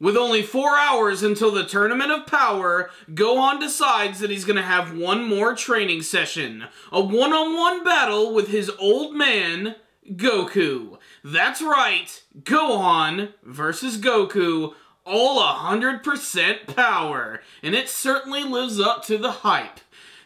With only 4 hours until the Tournament of Power, Gohan decides that he's gonna have one more training session. A one-on-one battle with his old man, Goku. That's right, Gohan versus Goku, all 100% power. And it certainly lives up to the hype.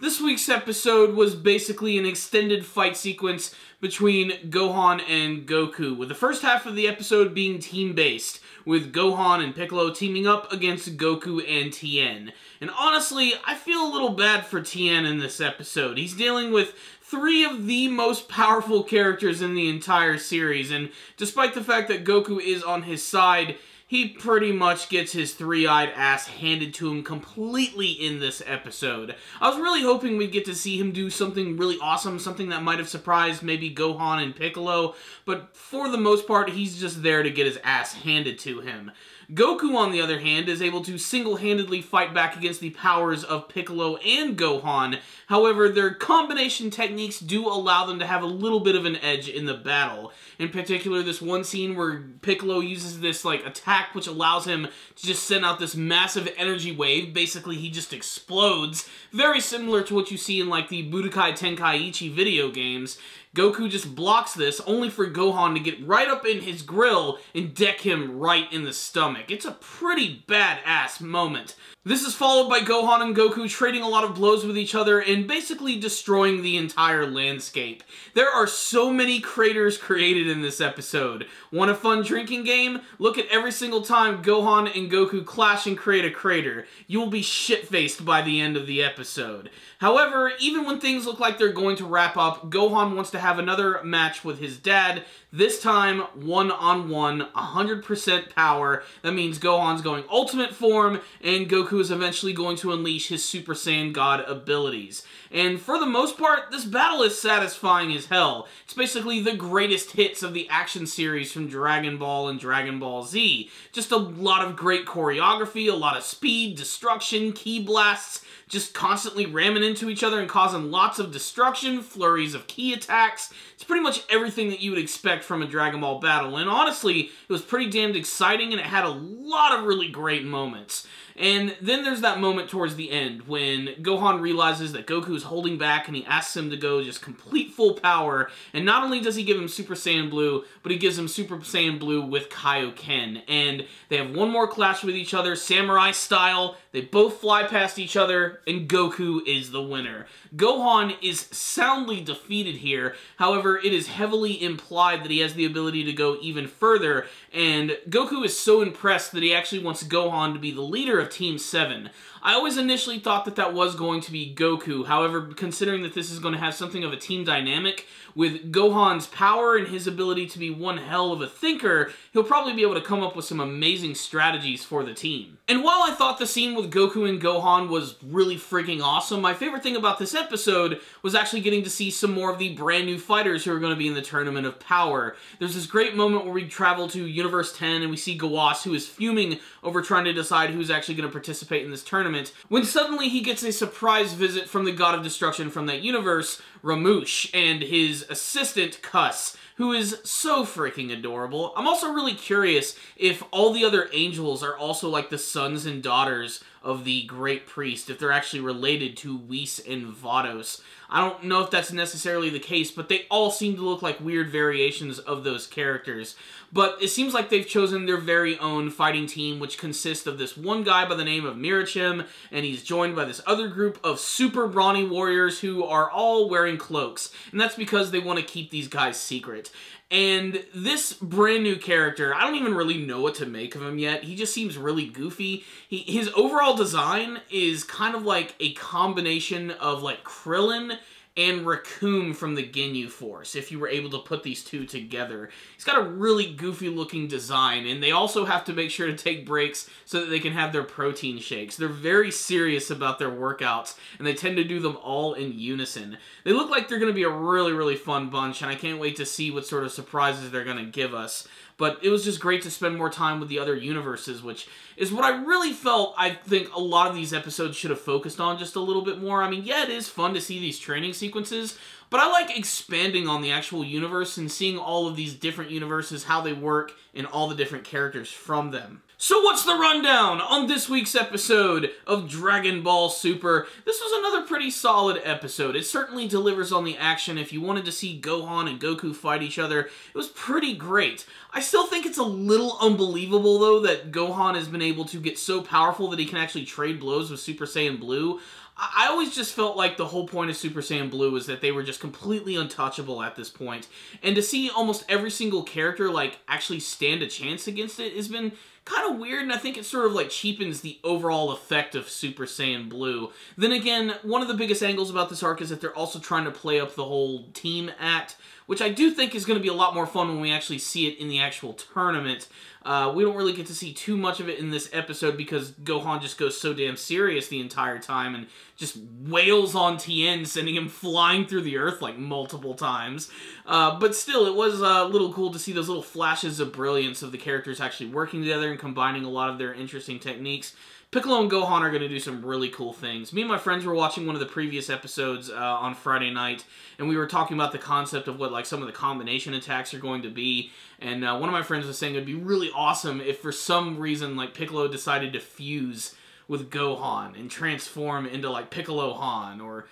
This week's episode was basically an extended fight sequence between Gohan and Goku, with the first half of the episode being team-based, with Gohan and Piccolo teaming up against Goku and Tien. And honestly, I feel a little bad for Tien in this episode. He's dealing with 3 of the most powerful characters in the entire series, and despite the fact that Goku is on his side, he pretty much gets his three-eyed ass handed to him completely in this episode. I was really hoping we'd get to see him do something really awesome, something that might have surprised maybe Gohan and Piccolo, but for the most part, he's just there to get his ass handed to him. Goku, on the other hand, is able to single-handedly fight back against the powers of Piccolo and Gohan. However, their combination techniques do allow them to have a little bit of an edge in the battle. In particular, this one scene where Piccolo uses this, attack which allows him to just send out this massive energy wave. Basically, he just explodes. Very similar to what you see in, the Budokai Tenkaichi video games. Goku just blocks this, only for Gohan to get right up in his grill and deck him right in the stomach. It's a pretty badass moment. This is followed by Gohan and Goku trading a lot of blows with each other and basically destroying the entire landscape. There are so many craters created in this episode. Want a fun drinking game? Look at every single time Gohan and Goku clash and create a crater. You will be shit-faced by the end of the episode. However, even when things look like they're going to wrap up, Gohan wants to have another match with his dad, this time one-on-one, 100% power. That means Gohan's going ultimate form, and Goku is eventually going to unleash his Super Saiyan God abilities. And for the most part, this battle is satisfying as hell. It's basically the greatest hits of the action series from Dragon Ball and Dragon Ball Z. Just a lot of great choreography, a lot of speed, destruction, ki blasts, just constantly ramming into each other and causing lots of destruction, flurries of ki attacks. It's pretty much everything that you would expect from a Dragon Ball battle, and honestly, it was pretty damned exciting, and it had a lot of really great moments. And then there's that moment towards the end when Gohan realizes that Goku is holding back and he asks him to go just complete full power, and not only does he give him Super Saiyan Blue, but he gives him Super Saiyan Blue with Kaioken. And they have one more clash with each other, samurai style. They both fly past each other, and Goku is the winner. Gohan is soundly defeated here, however, it is heavily implied that he has the ability to go even further, and Goku is so impressed that he actually wants Gohan to be the leader of Team 7. I always initially thought that that was going to be Goku, however, considering that this is going to have something of a team dynamic, with Gohan's power and his ability to be one hell of a thinker, he'll probably be able to come up with some amazing strategies for the team. And while I thought the scene with Goku and Gohan was really freaking awesome, my favorite thing about this episode was actually getting to see some more of the brand new fighters who are going to be in the Tournament of Power. There's this great moment where we travel to Universe 10 and we see Gawas, who is fuming over trying to decide who's actually going to participate in this tournament, when suddenly he gets a surprise visit from the God of Destruction from that universe, Ramush, and his assistant, Cuss, who is so freaking adorable. I'm also really curious if all the other angels are also like the sons and daughters of the Great Priest, if they're actually related to Whis and Vados. I don't know if that's necessarily the case, but they all seem to look like weird variations of those characters. But it seems like they've chosen their very own fighting team, which consists of this one guy by the name of Mirachim, and he's joined by this other group of super brawny warriors who are all wearing cloaks. And that's because they want to keep these guys secret. And this brand new character, I don't even really know what to make of him yet. He just seems really goofy. His overall design is kind of like a combination of Krillin and Raccoon from the Ginyu Force, if you were able to put these two together. He's got a really goofy-looking design, and they also have to make sure to take breaks so that they can have their protein shakes. They're very serious about their workouts, and they tend to do them all in unison. They look like they're going to be a really, really fun bunch, and I can't wait to see what sort of surprises they're going to give us. But it was just great to spend more time with the other universes, which is what I really felt I think a lot of these episodes should have focused on just a little bit more. I mean, yeah, it is fun to see these training sequences, but I like expanding on the actual universe and seeing all of these different universes, how they work, and all the different characters from them. So what's the rundown on this week's episode of Dragon Ball Super? This was another pretty solid episode. It certainly delivers on the action. If you wanted to see Gohan and Goku fight each other, it was pretty great. I still think it's a little unbelievable, though, that Gohan has been able to get so powerful that he can actually trade blows with Super Saiyan Blue. I always just felt like the whole point of Super Saiyan Blue is that they were just completely untouchable at this point. And to see almost every single character, like, actually stand a chance against it has been kind of weird, and I think it sort of, like, cheapens the overall effect of Super Saiyan Blue. Then again, one of the biggest angles about this arc is that they're also trying to play up the whole team act, which I do think is going to be a lot more fun when we actually see it in the actual tournament. We don't really get to see too much of it in this episode because Gohan just goes so damn serious the entire time and just wails on Tien, sending him flying through the earth like multiple times. But still, it was a little cool to see those little flashes of brilliance of the characters actually working together and combining a lot of their interesting techniques. Piccolo and Gohan are going to do some really cool things. Me and my friends were watching one of the previous episodes on Friday night, and we were talking about the concept of what, like, some of the combination attacks are going to be, and one of my friends was saying it would be really awesome if for some reason, like, Piccolo decided to fuse with Gohan and transform into, like, Piccolo-Han or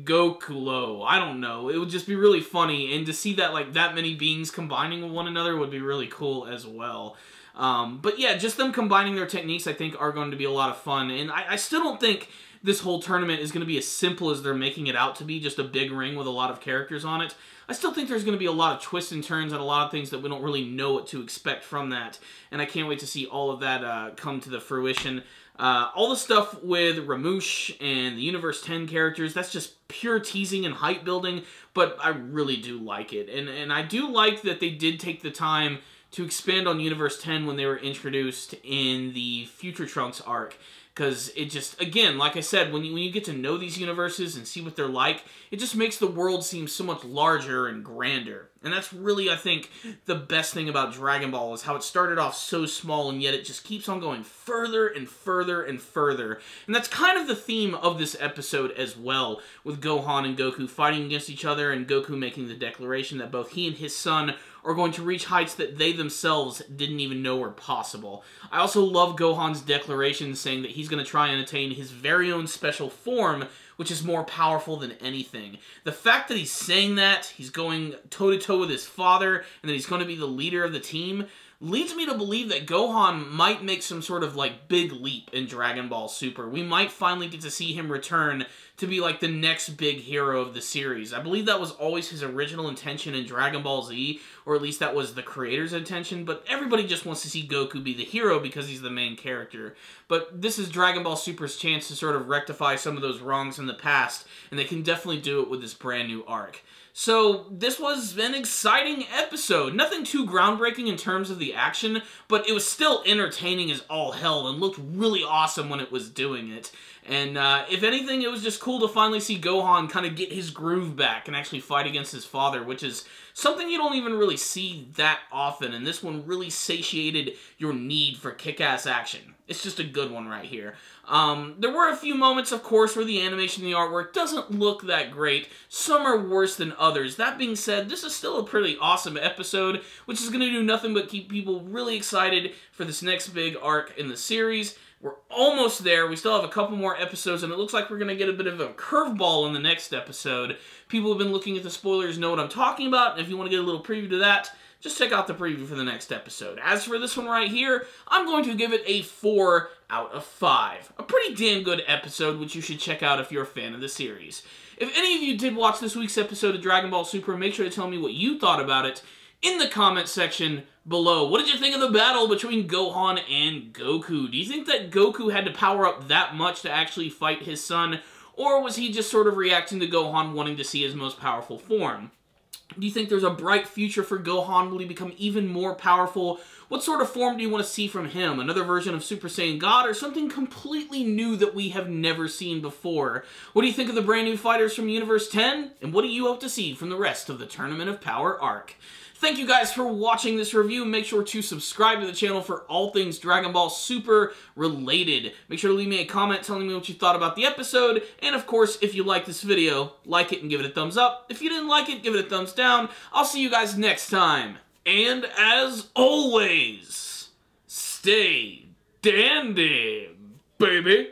Gokulo. I don't know. It would just be really funny, and to see that, like, that many beings combining with one another would be really cool as well. But yeah, just them combining their techniques, I think, are going to be a lot of fun. And I still don't think this whole tournament is going to be as simple as they're making it out to be, just a big ring with a lot of characters on it. I still think there's going to be a lot of twists and turns and a lot of things that we don't really know what to expect from that. And I can't wait to see all of that come to the fruition. All the stuff with Ramush and the Universe 10 characters, that's just pure teasing and hype building, but I really do like it. And I do like that they did take the time to expand on Universe 10 when they were introduced in the Future Trunks arc. Because it just, again, like I said, when you get to know these universes and see what they're like, it just makes the world seem so much larger and grander. And that's really, I think, the best thing about Dragon Ball, is how it started off so small, and yet it just keeps on going further and further and further. And that's kind of the theme of this episode as well, with Gohan and Goku fighting against each other, and Goku making the declaration that both he and his son are going to reach heights that they themselves didn't even know were possible. I also love Gohan's declaration saying that he's going to try and attain his very own special form, which is more powerful than anything. The fact that he's saying that, he's going toe-to-toe with his father, and that he's going to be the leader of the team, leads me to believe that Gohan might make some sort of, like, big leap in Dragon Ball Super. We might finally get to see him return to be, like, the next big hero of the series. I believe that was always his original intention in Dragon Ball Z, or at least that was the creator's intention, but everybody just wants to see Goku be the hero because he's the main character. But this is Dragon Ball Super's chance to sort of rectify some of those wrongs in the past, and they can definitely do it with this brand new arc. So, this was an exciting episode. Nothing too groundbreaking in terms of the action, but it was still entertaining as all hell and looked really awesome when it was doing it. And if anything, it was just cool to finally see Gohan kind of get his groove back and actually fight against his father, which is something you don't even really see that often, and this one really satiated your need for kick-ass action. It's just a good one right here. There were a few moments, of course, where the animation and the artwork doesn't look that great. Some are worse than others. That being said, this is still a pretty awesome episode, which is going to do nothing but keep people really excited for this next big arc in the series. We're almost there. We still have a couple more episodes, and it looks like we're going to get a bit of a curveball in the next episode. People who have been looking at the spoilers know what I'm talking about, and if you want to get a little preview to that, just check out the preview for the next episode. As for this one right here, I'm going to give it a 4 out of 5. A pretty damn good episode, which you should check out if you're a fan of the series. If any of you did watch this week's episode of Dragon Ball Super, make sure to tell me what you thought about it in the comment section below. What did you think of the battle between Gohan and Goku? Do you think that Goku had to power up that much to actually fight his son, or was he just sort of reacting to Gohan wanting to see his most powerful form? Do you think there's a bright future for Gohan? Will he become even more powerful? What sort of form do you want to see from him? Another version of Super Saiyan God, or something completely new that we have never seen before? What do you think of the brand new fighters from Universe 10? And what do you hope to see from the rest of the Tournament of Power arc? Thank you guys for watching this review. Make sure to subscribe to the channel for all things Dragon Ball Super related. Make sure to leave me a comment telling me what you thought about the episode. And of course, if you like this video, like it and give it a thumbs up. If you didn't like it, give it a thumbs down. I'll see you guys next time. And as always, stay stay dandy, baby.